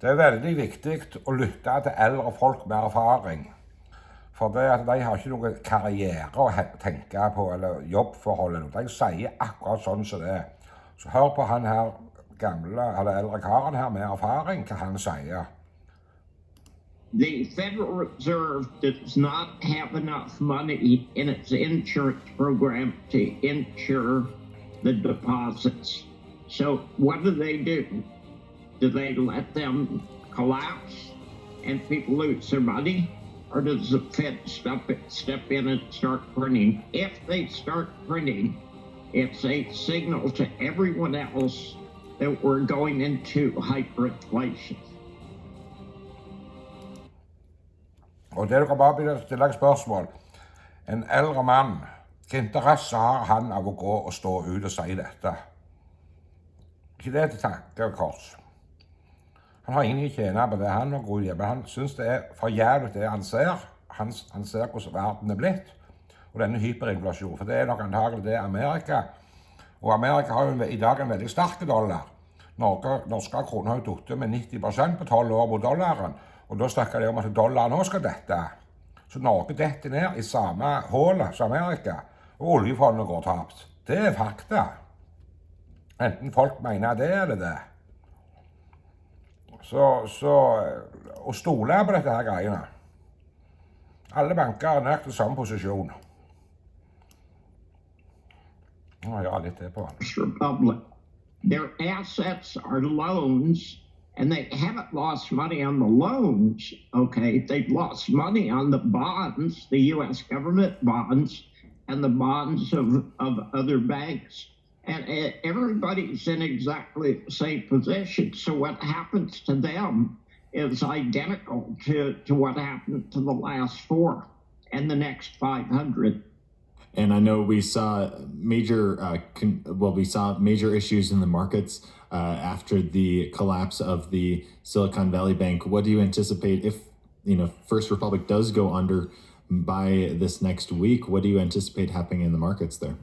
Det veldig viktig å lytte til eldre folk med erfaring. For det at de har ikke noe karriere å tenke på, eller jobbforhold eller noe. De sier akkurat sånn som det er. Så hør på han her gamle, eller eldre karen her med erfaring, hva han sier. The Federal Reserve does not have enough money in its insurance program to insure the deposits. So what do? Do they let them collapse and people lose their money? Or does the Fed step in and start printing? If they start printing, it's a signal to everyone else that we're going into hyperinflation. Og det dere bare begynner å stille et spørsmål. En eldre mann, hvilken interesse har han av å gå og stå ut og si dette? Ikke det til tankekors. Han har ingen tjener på det han går i, men han synes det er for jævlig det han ser. Han ser hvordan verden er blitt, og denne hyperinflasjon, for det er nok antagelig det Amerika. Og Amerika har jo i dag en veldig sterk dollar. Norske kroner har jo duttet med 90% på 12 år mot dollaren, og da snakker de om at dollaren også skal dette. Så Norge detter ned i samme hålet som Amerika, og oljefondet går tapt. Det er fakta. Enten folk mener det eller det. Så å stole på dette her greiene. Alle banker er nødt til samme posisjon. Nå gjør jeg litt det på han. Republic. Their assets are loans, and they haven't lost money on the loans, okay? They've lost money on the bonds, the U.S. government bonds, and the bonds of other banks. And everybody's in exactly the same position. So what happens to them is identical to what happened to the last four and the next 500. And I know we saw major issues in the markets after the collapse of the Silicon Valley Bank. What do you anticipate if, First Republic does go under by this next week? What do you anticipate happening in the markets there?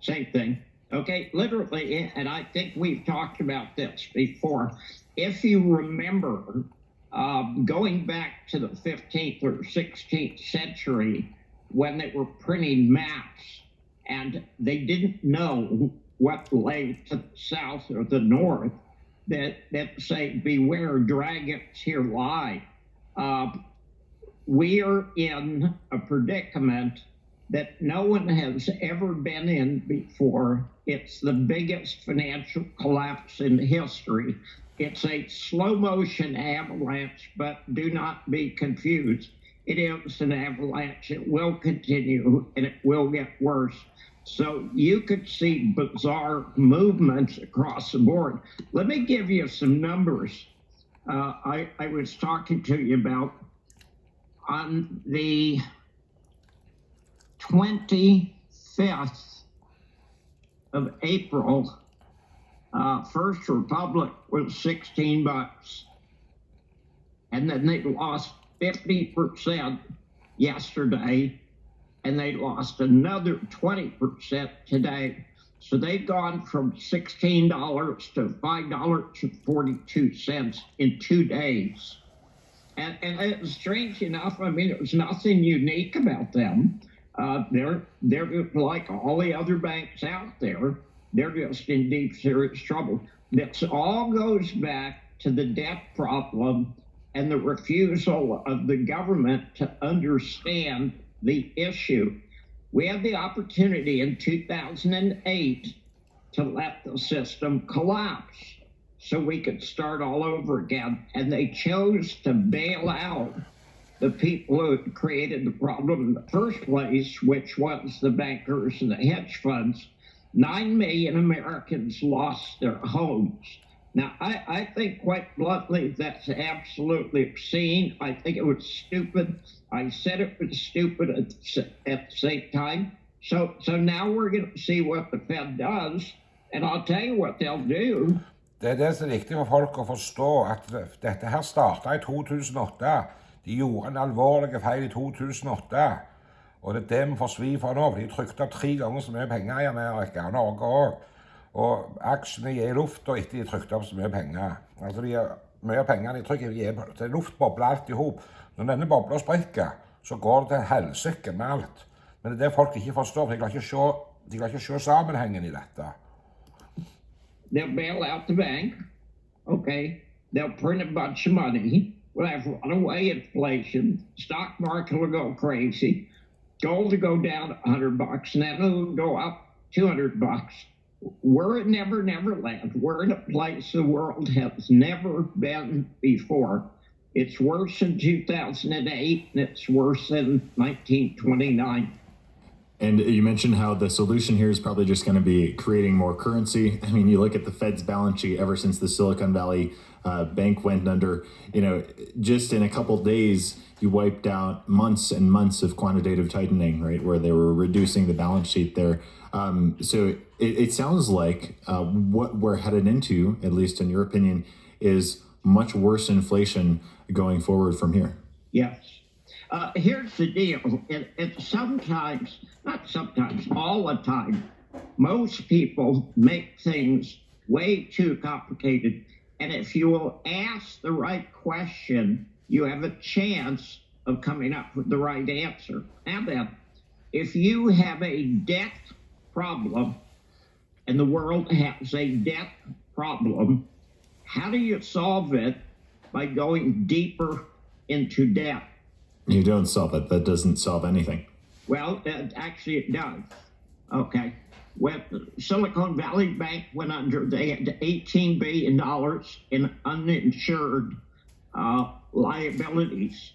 Same thing. Okay, literally, and I think we've talked about this before. If you remember, going back to the 15th or 16th century, when they were printing maps and they didn't know what lay to the south or the north, that say, beware dragons here lie. We are in a predicament that no one has ever been in before. It's the biggest financial collapse in history. It's a slow motion avalanche, but do not be confused. It is an avalanche. It will continue and it will get worse. So you could see bizarre movements across the board. Let me give you some numbers I was talking to you about. On the 25th of April, First Republic was 16 bucks. And then they lost 50% yesterday, and they lost another 20% today. So they've gone from $16 to $5.42 in 2 days. And it's strange enough, there's nothing unique about them. They're like all the other banks out there. They're just in deep, serious trouble. This all goes back to the debt problem and the refusal of the government to understand the issue. We had the opportunity in 2008 to let the system collapse so we could start all over again. And they chose to bail out the people who had created the problem in the first place, which was the bankers and the hedge funds. 9 million Americans lost their homes. Now, I think quite bluntly that's absolutely obscene. I think it was stupid. I said it was stupid at the same time. So now we're going to see what the Fed does, and I'll tell you what they'll do. Det er det som er viktig for folk å forstå, at dette her startet i 2008. De gjorde en alvorlig feil i 2008. Og det er det vi får svi for nå, for de trykte opp 3 ganger så mye penger i Amerika, og Norge også. Og aksjene er i lufta etter de trykte opp så mye penger. Altså de mye penger de trykker i til luftbobler alt i hop. Når denne bobla sprekker, så går det til helsike med alt. Men det er det folk ikke forstår, for de klarer ikke se sammenhengen i dette. They'll bail out the bank. Okay. They'll print a bunch of money. We'll have runaway inflation. Stock market will go crazy. Gold will go down $100, and then it'll go up $200. We're at never land. We're in a place the world has never been before. It's worse in 2008, and it's worse in 1929. And you mentioned how the solution here is probably just going to be creating more currency. I mean, you look at the Fed's balance sheet ever since the Silicon Valley Bank went under, just in a couple days, you wiped out months and months of quantitative tightening, right, where they were reducing the balance sheet there. So it sounds like what we're headed into, at least in your opinion, is much worse inflation going forward from here. Yes. Here's the deal. Not sometimes, all the time, most people make things way too complicated. And if you will ask the right question, you have a chance of coming up with the right answer. Now then, if you have a debt problem, and the world has a debt problem, how do you solve it? By going deeper into debt. You don't solve it. That doesn't solve anything. Well, actually it does. Okay. When Silicon Valley Bank went under, they had $18 billion in uninsured liabilities.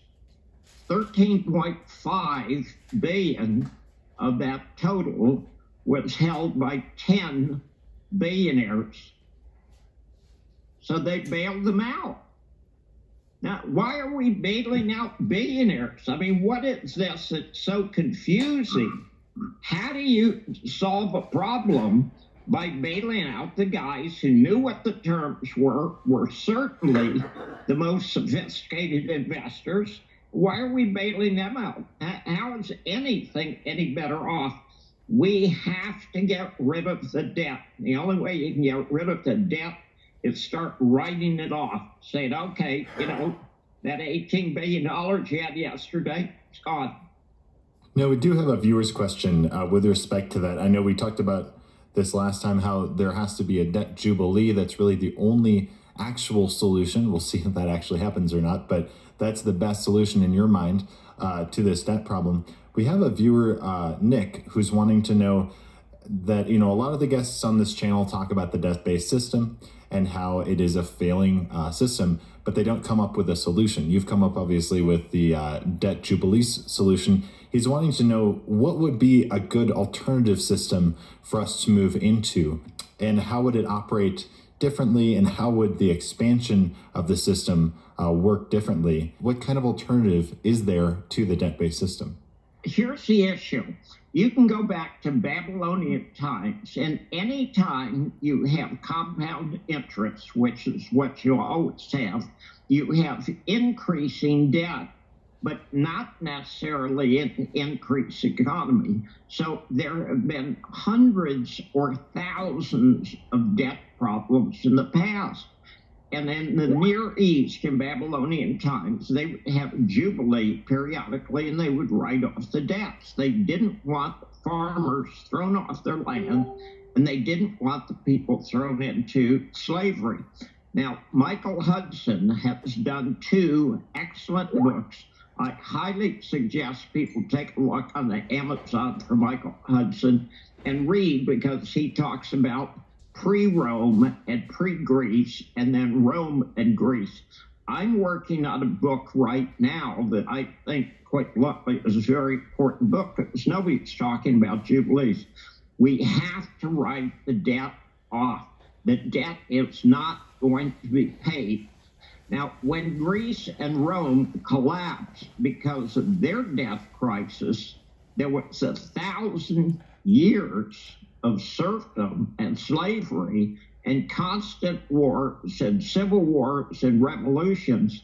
13.5 billion of that total was held by 10 billionaires. So they bailed them out. Now, why are we bailing out billionaires? I mean, what is this that's so confusing? How do you solve a problem by bailing out the guys who knew what the terms were certainly the most sophisticated investors? Why are we bailing them out? How is anything any better off? We have to get rid of the debt. The only way you can get rid of the debt is start writing it off, saying, okay, that $18 billion you had yesterday, it's gone. Now, we do have a viewer's question with respect to that. I know we talked about this last time, how there has to be a debt jubilee. That's really the only actual solution. We'll see if that actually happens or not, but that's the best solution in your mind to this debt problem. We have a viewer, Nick, who's wanting to know that, a lot of the guests on this channel talk about the debt-based system and how it is a failing system, but they don't come up with a solution. You've come up, obviously, with the debt jubilee solution. He's wanting to know what would be a good alternative system for us to move into, and how would it operate differently, and how would the expansion of the system work differently? What kind of alternative is there to the debt-based system? Here's the issue. You can go back to Babylonian times, and any time you have compound interest, which is what you always have, you have increasing debt, but not necessarily an increased economy. So there have been hundreds or thousands of debt problems in the past. And in the Near East, in Babylonian times, they would have a jubilee periodically, and they would write off the debts. They didn't want farmers thrown off their land, and they didn't want the people thrown into slavery. Now, Michael Hudson has done 2 excellent books. I highly suggest people take a look on the Amazon for Michael Hudson and read, because he talks about pre-Rome and pre-Greece, and then Rome and Greece. I'm working on a book right now that I think, quite luckily, is a very important book, because nobody's talking about jubilees. We have to write the debt off. The debt is not going to be paid. Now, when Greece and Rome collapsed because of their debt crisis, there was 1,000 years of serfdom and slavery and constant wars and civil wars and revolutions,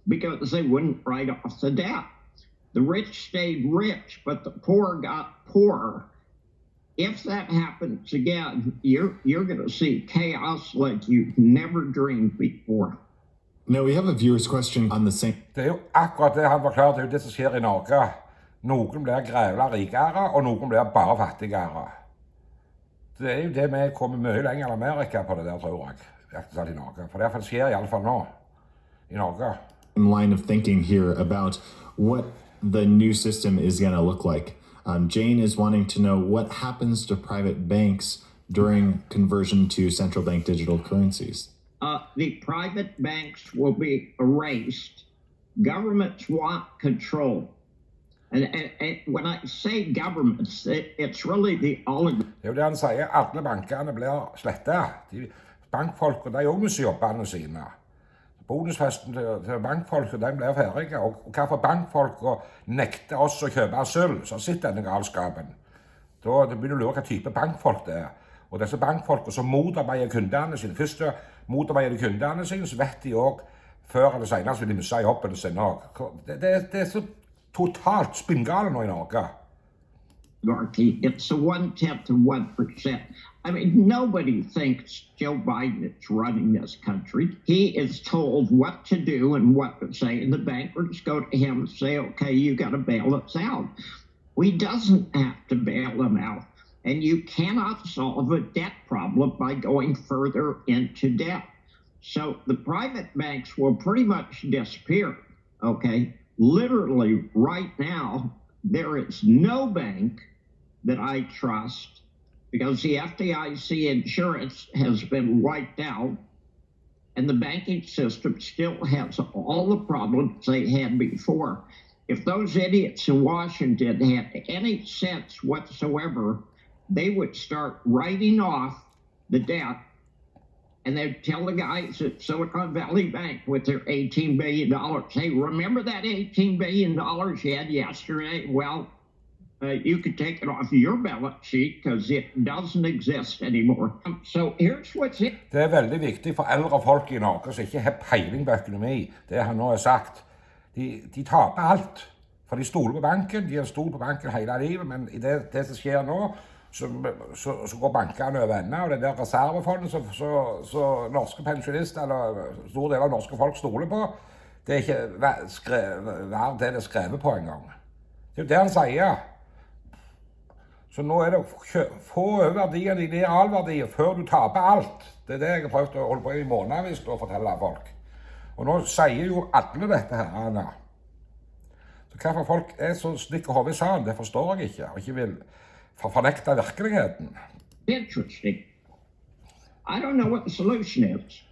because they wouldn't write off the debt. The rich stayed rich, but the poor got poorer. If that happens again, you're going to see chaos like you've never dreamed before. Now we have a viewer's question on the same. Det er jo akkurat det han forklarer, det er jo det som skjer i Norge. Noen blir grevla rikere, og noen blir bare fattigere. Det er jo det vi kommer mye lenger enn Amerika på det der, tror jeg. I Norge. For det skjer i alle fall nå i Norge. Line of thinking here about what the new system is going to look like. Jane is wanting to know what happens to private banks during conversion to central bank digital currencies. The private banks will be erased. Governments want control. And when I say governments, it's really the oligarchy. Det er jo det han sier, alle bankene blir slettet. Bankfolk, de også mister jobbene sine. Bonusfesten til bankfolk, de blir ferdige. Og hvorfor bankfolk nekter oss å kjøpe sølv, så sitter denne galskapen. Da begynner du å lure hva type bankfolk det er. Og disse bankfolkene som motarbeider kundene sine, først motarbeider kundene sine, så vet de også, før eller senere, så vil de miste jobben sin også. Det er så totalt spinngale nå i Norge. It's a 0.1%. I mean, nobody thinks Joe Biden is running this country. He is told what to do and what to say, and the bankers go to him and say, okay, you got to bail us out. He doesn't have to bail them out. And you cannot solve a debt problem by going further into debt. So the private banks will pretty much disappear, okay? Literally right now, there is no bank that I trust because the FDIC insurance has been wiped out and the banking system still has all the problems they had before. If those idiots in Washington had any sense whatsoever, they would start writing off the debt, and they'd tell the guys at Silicon Valley Bank with their $18 billion, hey, remember that $18 billion you had yesterday? Well, you could take it off your balance sheet because it doesn't exist anymore. So here's what's it. Det er veldig viktig for eldre folk i Norge som ikke har peiling på økonomi, det han nå har sagt. De taper alt, for de stoler på banken, de har stolt på banken hele livet, men i det som skjer nå, så går bankene over ende, og det der reservefondet så norske pensjonister, eller stor del av norske folk stoler på, det er ikke verdt det er skrevet på en gang. Det er jo det han sier. Så nå er det å få over verdien i realverdier før du taper alt. Det er det jeg har prøvd å holde på i månedvis å fortelle folk. Og nå sier jo alle dette her, Anna. Så hvorfor folk er så snikker hodet i salen, det forstår jeg ikke, og ikke vil fornekte virkeligheten. Interesting. I don't know what the solution is.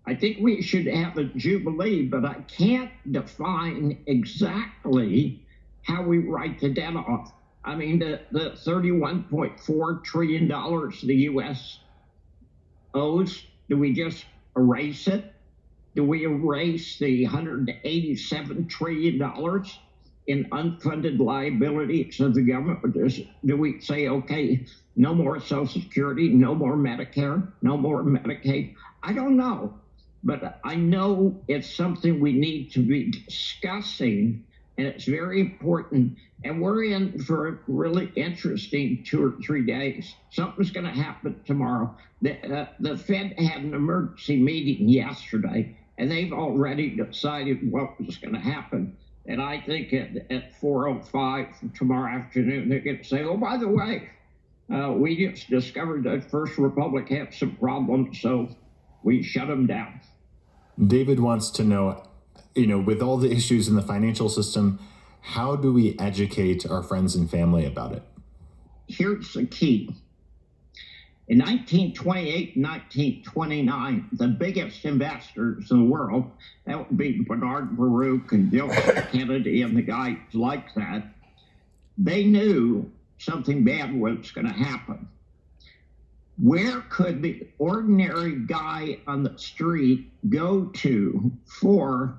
I think we should have a jubilee, but I can't define exactly how we write the debt off. I mean, the $31.4 trillion the U.S. owes, do we just erase it? Do we erase the $187 trillion in unfunded liabilities of the government? Do we say, okay, no more Social Security, no more Medicare, no more Medicaid? I don't know, but I know it's something we need to be discussing, and it's very important. And we're in for a really interesting 2 or 3 days. Something's going to happen tomorrow. The Fed had an emergency meeting yesterday, and they've already decided what was going to happen. And I think at 4:05 tomorrow afternoon, they're going to say, oh, by the way, we just discovered that First Republic had some problems, so we shut them down. David wants to know, with all the issues in the financial system, how do we educate our friends and family about it? Here's the key. In 1928 and 1929, the biggest investors in the world, that would be Bernard Baruch and Joseph Kennedy and the guys like that, they knew something bad was going to happen. Where could the ordinary guy on the street go to for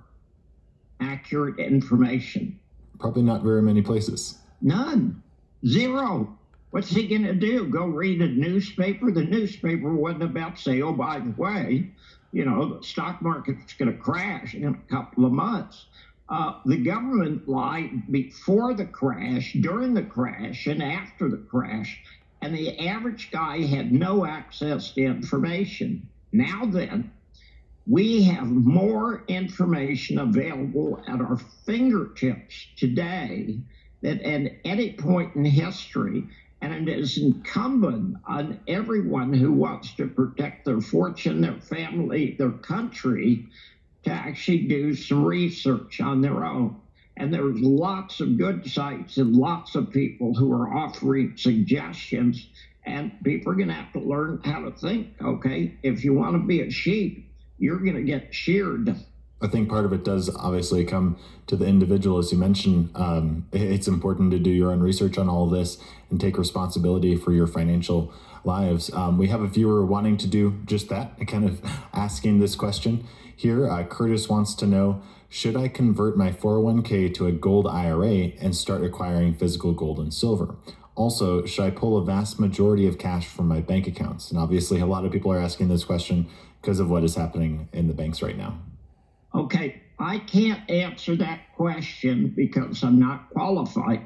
accurate information? Probably not very many places. None. Zero. What's he going to do? Go read a newspaper? The newspaper wasn't about to say, oh, by the way, the stock market's going to crash in a couple of months. The government lied before the crash, during the crash, and after the crash, and the average guy had no access to information. Now then, We have more information available at our fingertips today than at any point in history. And it is incumbent on everyone who wants to protect their fortune, their family, their country, to actually do some research on their own. And there's lots of good sites and lots of people who are offering suggestions. And people are going to have to learn how to think, okay? If you want to be a sheep, you're going to get sheared. I think part of it does obviously come to the individual, as you mentioned. It's important to do your own research on all this and take responsibility for your financial lives. We have a viewer wanting to do just that, kind of asking this question here. Curtis wants to know, should I convert my 401k to a gold IRA and start acquiring physical gold and silver? Also, should I pull a vast majority of cash from my bank accounts? And obviously, a lot of people are asking this question because of what is happening in the banks right now. Okay, I can't answer that question because I'm not qualified.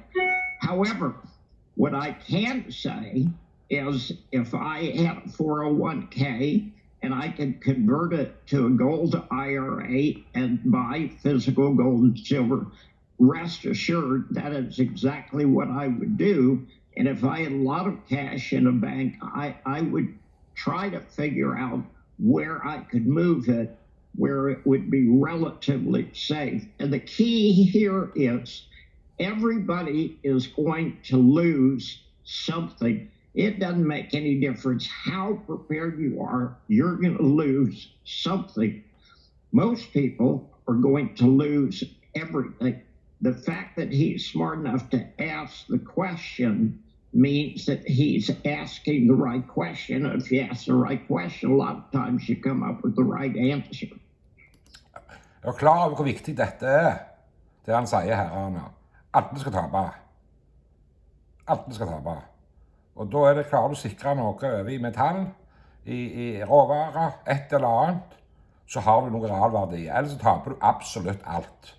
However, what I can say is if I had a 401k and I could convert it to a gold IRA and buy physical gold and silver, rest assured that is exactly what I would do. And if I had a lot of cash in a bank, I would try to figure out where I could move it where it would be relatively safe. And the key here is everybody is going to lose something. It doesn't make any difference how prepared you are, you're going to lose something. Most people are going to lose everything. The fact that he's smart enough to ask the question means that he's asking the right question. If you ask the right question, a lot of times you come up with the right answer. Jeg er klar over hvor viktig dette det han sier her, Arne. Alle skal tape. Alle skal tape. Og da det klarer du å sikre noe over i metall, i råvarer, et eller annet, så har du noe realverdi. Ellers så taper du absolutt alt.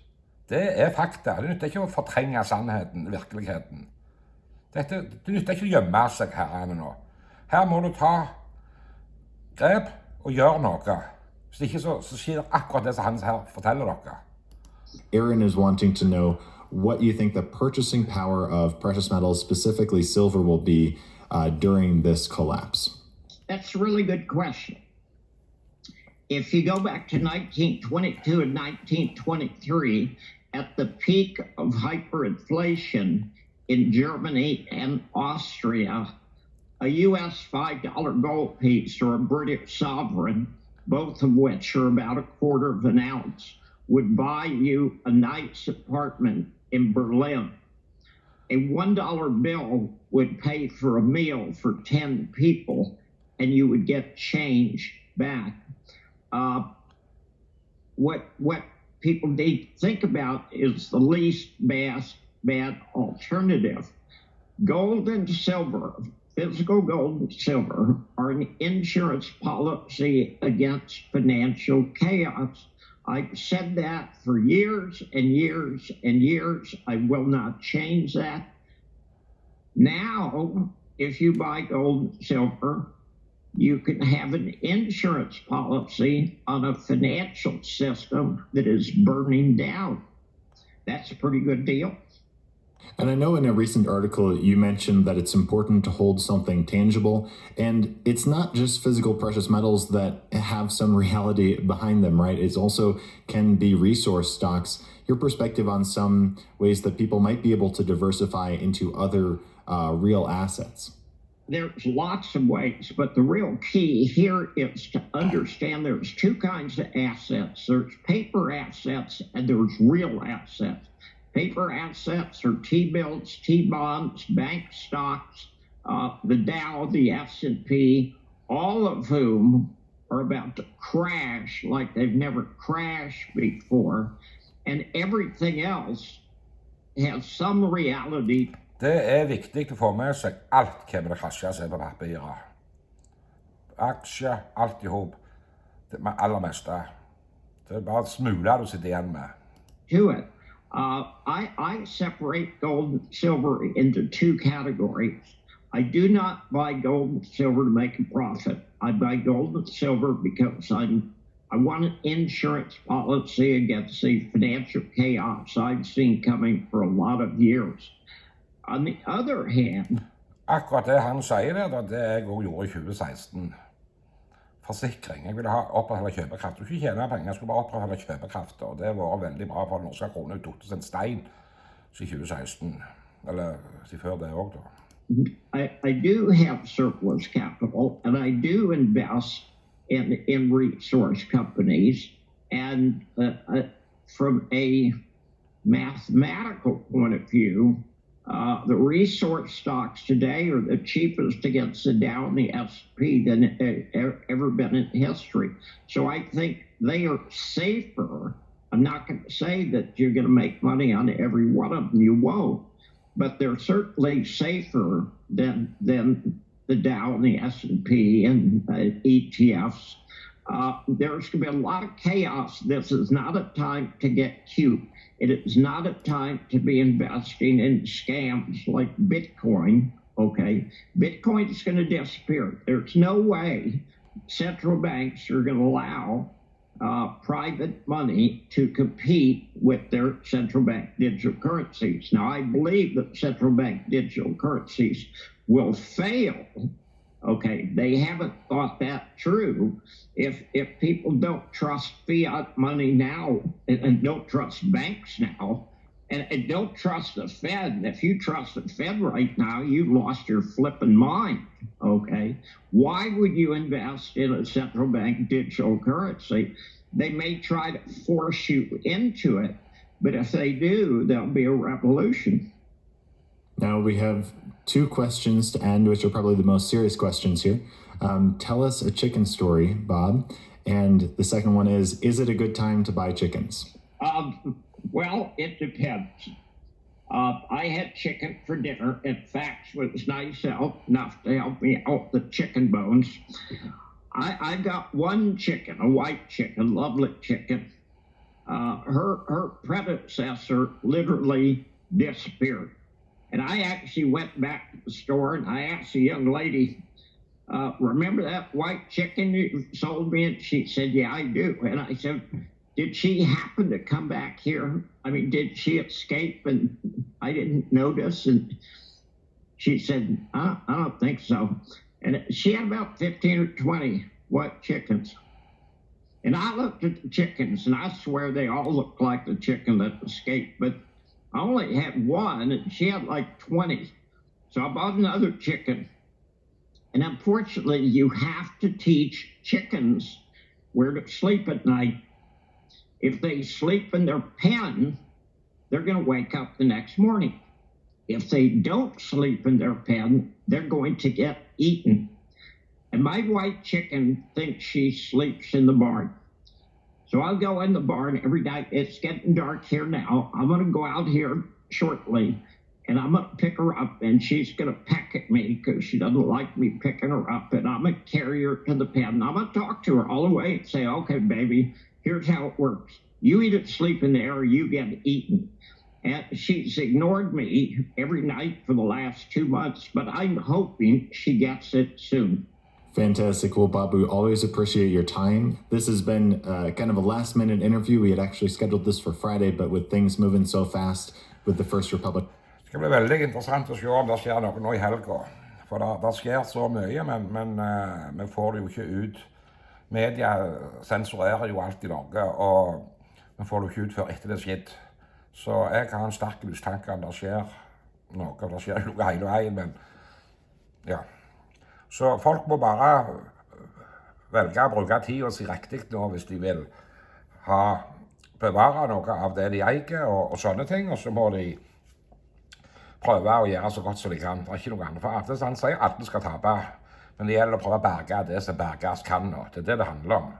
Det fakta. Det nytter ikke å fortrenge sannheten, virkeligheten. Det nytter ikke å gjemme seg her, Arne, nå. Her må du ta grep og gjøre noe. Så ikke så skjer akkurat det som han her forteller dere. Aaron is wanting to know what you think the purchasing power of precious metals, specifically silver, will be during this collapse. That's a really good question. If you go back to 1922 and 1923, at the peak of hyperinflation in Germany and Austria, a US $5 gold piece or a British sovereign, both of which are about 1/4 of an ounce, would buy you a nice apartment in Berlin. A $1 bill would pay for a meal for 10 people, and you would get change back. What people need to think about is the least bad alternative. Gold and silver, physical gold and silver, are an insurance policy against financial chaos. I've said that for years and years and years. I will not change that. Now, if you buy gold and silver, you can have an insurance policy on a financial system that is burning down. That's a pretty good deal. And I know in a recent article you mentioned that it's important to hold something tangible, and it's not just physical precious metals that have some reality behind them, right? It also can be resource stocks. Your perspective on some ways that people might be able to diversify into other real assets. There's lots of ways, but the real key here is to understand there's two kinds of assets. There's paper assets and there's real assets. Paper assets are T-bills, T-bonds, bank stocks, the Dow, the S&P, all of whom are about to crash like they've never crashed before. And everything else has some reality. Det viktig å få med seg alt hvem det krasjer seg på papiret. Aksjer, alt i hop. Det aller meste. Det bare smuler du sitter igjen med. To it. I separate gold and silver into two categories. I do not buy gold and silver to make a profit. I buy gold and silver because I'm I want an insurance policy against the financial chaos I've seen coming for a lot of years. On the other hand, Akkurat det han sier der, det jeg også gjorde i 2016. Forsikring. Jeg ville opprettholde kjøpekraft. Du skulle ikke tjene penger, jeg skulle bare opprettholde kjøpekraft. Og det var veldig bra for den norske kronen. Jeg tok til en stein i 2016. Eller før det også da. I do have surplus capital, and I do invest in resource companies. And from a mathematical point of view, the resource stocks today are the cheapest against the Dow and the S&P than ever been in history. So I think they are safer. I'm not going to say that you're going to make money on every one of them. You won't. But they're certainly safer than the Dow and the S&P and ETFs. There's going to be a lot of chaos. This is not a time to get cute. It is not a time to be investing in scams like Bitcoin, okay? Bitcoin is going to disappear. There's no way central banks are going to allow private money to compete with their central bank digital currencies. Now, I believe that central bank digital currencies will fail. Okay, they haven't thought that through. If people don't trust fiat money now and don't trust banks now and don't trust the Fed, and if you trust the Fed right now, you've lost your flipping mind, okay? Why would you invest in a central bank digital currency? They may try to force you into it, but if they do, there'll be a revolution. Now we have two questions to end, which are probably the most serious questions here. Tell us a chicken story, Bob. And the second one is it a good time to buy chickens? Well, it depends. I had chicken for dinner. In fact, it was nice enough to help me out the chicken bones. I got one chicken, a white chicken, lovely chicken. Her predecessor literally disappeared. And I actually went back to the store and I asked the young lady, remember that white chicken you sold me? And she said, yeah, I do. And I said, did she happen to come back here? I mean, did she escape and I didn't notice? And she said, I don't think so. And she had about 15 or 20 white chickens. And I looked at the chickens and I swear they all looked like the chicken that escaped. But I only had one and she had like 20. So I bought another chicken. And unfortunately, you have to teach chickens where to sleep at night. If they sleep in their pen, they're going to wake up the next morning. If they don't sleep in their pen, they're going to get eaten. And my white chicken thinks she sleeps in the barn. So I'll go in the barn every night. It's getting dark here now. I'm going to go out here shortly and I'm going to pick her up and she's going to peck at me because she doesn't like me picking her up. And I'm going to carry her to the pen and I'm going to talk to her all the way and say, okay, baby, here's how it works. You either sleep in there or you get eaten. And she's ignored me every night for the last 2 months, but I'm hoping she gets it soon. Fantastic. Well, Bob, we always appreciate your time. This has been kind of a last-minute interview. We had actually scheduled this for Friday, but with things moving so fast with the First Republic. Det skal bli veldig interessant å se om det skjer noe nå i helga. For det skjer så mye, men vi får det jo ikke ut. Media sensurerer jo alt i Norge, og vi får det jo ikke ut før etter det skjedd. Så jeg har en sterk mistanke om det skjer noe. Det skjer jo noe hele veien, men ja. Så folk må bare velge å bruke tiden sin riktig nå hvis de vil bevare noe av det de eier og sånne ting, og så må de prøve å gjøre så godt som de kan. Det er ikke noe annet for alle. Han sier at alle skal tape, men det gjelder å prøve å berge det som berges kan nå. Det er det det handler om.